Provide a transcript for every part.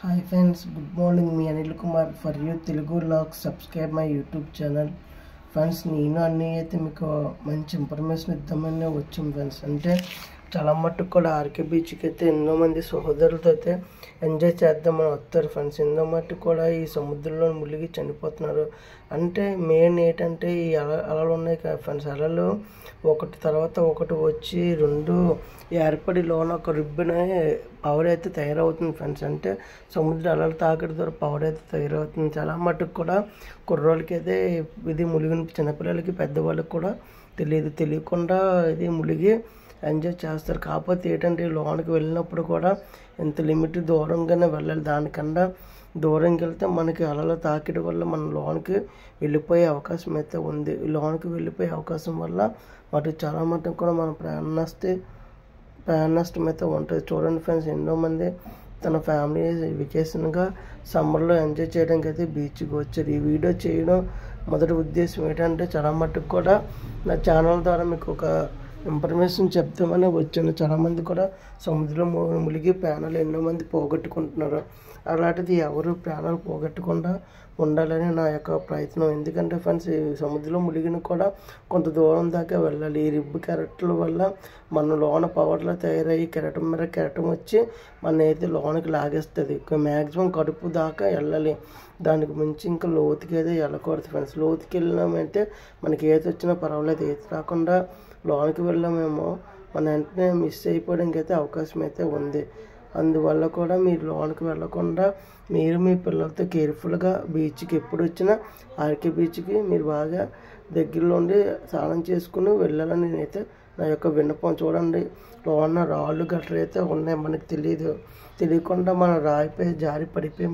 Hi friends, good morning. Me Anil Kumar for you Telugu Vlog. Subscribe my YouTube channel. Friends నేను అన్నీ అయితే మీకు మంచి information ఇద్దామని వచ్చాం ఫ్రెండ్స్. అంటే చాలా మట్టుకు కూడా ఆర్కే బీచ్కి అయితే ఎన్నో మంది సహోదరులతో అయితే ఎంజాయ్ చేద్దామని వస్తారు ఫ్రెండ్స్. ఎన్నో మట్టుకు కూడా ఈ సముద్రంలో మునిగి చనిపోతున్నారు. అంటే మెయిన్ ఏంటంటే ఈ అలలు ఉన్నాయి కదా ఫ్రెండ్స్, అలలు ఒకటి తర్వాత ఒకటి వచ్చి రెండు ఏర్పడి లోన ఒక రిబ్బన్ పవర్ అయితే తయారవుతుంది ఫ్రెండ్స్. అంటే సముద్ర అలలు తాకడి ద్వారా పవర్ అయితే తయారవుతుంది. చాలా మట్టుకు కూడా కుర్రోళ్ళకి అయితే ఇది ములిగిన చిన్నపిల్లలకి పెద్దవాళ్ళకి కూడా తెలియకుండా ఇది ములిగి ఎంజాయ్ చేస్తారు. కాకపోతే ఏంటంటే లోనికి వెళ్ళినప్పుడు కూడా ఎంత లిమిట్ దూరంగానే వెళ్ళాలి. దానికన్నా దూరంకి వెళ్తే మనకి అలల తాకిడి వల్ల మన లోనికి వెళ్ళిపోయే అవకాశం అయితే ఉంది. లోనికి వెళ్ళిపోయే అవకాశం వల్ల వాటి చాలా మటుకు కూడా మన ప్రాణ నష్టం అయితే ఉంటుంది. చూడండి ఫ్రెండ్స్, ఎన్నో మంది తన ఫ్యామిలీ వెకేషన్గా సమ్మర్లో ఎంజాయ్ చేయడానికి అయితే బీచ్కి వచ్చారు. ఈ వీడియో చేయడం మొదటి ఉద్దేశం ఏంటంటే చాలా మటుకు కూడా నా ఛానల్ ద్వారా మీకు ఒక ఇన్ఫర్మేషన్ చెప్తామని వచ్చాను. చాలామంది కూడా సముద్రం మునిగి ప్రాణాలు ఎన్నో మంది పోగొట్టుకుంటున్నారు. అలాంటిది ఎవరు ప్రాణాలు పోగొట్టకుండా ఉండాలని నా యొక్క ప్రయత్నం. ఎందుకంటే ఫ్రెండ్స్, ఈ సముద్రంలో మునిగిన కూడా కొంత దూరం దాకా వెళ్ళాలి. ఈ రిబ్బు కెరట్ల వల్ల మన లోన పవర్లో తయారయ్యి కెరటం మీద కెరటం వచ్చి మన అయితే లోనికి లాగేస్తుంది. మ్యాక్సిమం కడుపు దాకా వెళ్ళాలి. దానికి మించి ఇంకా లోతుకి అయితే వెళ్ళకూడదు ఫ్రెండ్స్. లోతుకి వెళ్ళినామంటే మనకి ఈత వచ్చినా పర్వాలేదు. ఈత రాకుండా లోనికి వెళ్ళామేమో మన వెంటనే మిస్ అయిపోవడానికి అయితే అవకాశం అయితే ఉంది. అందువల్ల కూడా మీరు లోనికి వెళ్ళకుండా మీరు మీ పిల్లలతో కేర్ఫుల్గా బీచ్కి ఎప్పుడు వచ్చినా ఆర్కే బీచ్కి మీరు బాగా దగ్గరలో ఉండి స్నానం చేసుకుని వెళ్ళాలని నేనైతే నా యొక్క విన్నపం. చూడండి, లోన రాళ్ళు గట్ర అయితే ఉన్నాయి. మనకు తెలియకుండా మన రాయిపై జారి పడిపోయి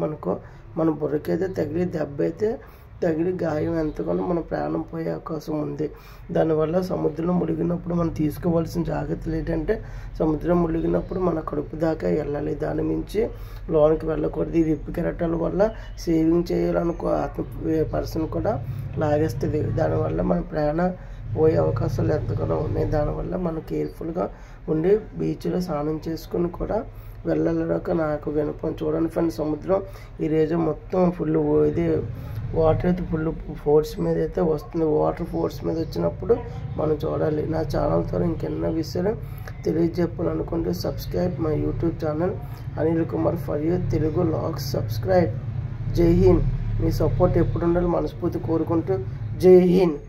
మన బుర్రకైతే తగిలి దెబ్బ అయితే తగిలి గాయం ఎంతగానో మన ప్రాణం పోయే అవకాశం ఉంది. దానివల్ల సముద్రంలో మునిగినప్పుడు మనం తీసుకోవాల్సిన జాగ్రత్తలు ఏంటంటే, సముద్రం మునిగినప్పుడు మన కడుపు దాకా వెళ్ళాలి. దాని మించి లోనికి వెళ్ళకూడదు. ఈ రిప్పు కెరటాల వల్ల సేవింగ్ చేయాలనుకో పర్సన్ కూడా లాగేస్తుంది. దానివల్ల మన ప్రాణ పోయే అవకాశాలు ఎంతగానో ఉన్నాయి. దానివల్ల మనం కేర్ఫుల్గా ఉండి బీచ్లో స్నానం చేసుకుని కూడా వెళ్ళలేక నాకు వినపం. చూడండి ఫ్రెండ్స్, సముద్రం ఈరోజు మొత్తం ఫుల్ ఇది వాటర్ అయితే ఫుల్ ఫోర్స్ మీద అయితే వస్తుంది. వాటర్ ఫోర్స్ మీద వచ్చినప్పుడు మనం చూడాలి. నా ఛానల్ ద్వారా ఇంకెన్నో విషయాలు తెలియజెప్పాలనుకుంటే subscribe my YouTube channel Anil Kumar for you Telugu vlogs. Subscribe. Jai Hind. Me support ఎప్పుడు ఉండాలి మనస్ఫూర్తి కోరుకుంటూ జై హింద్.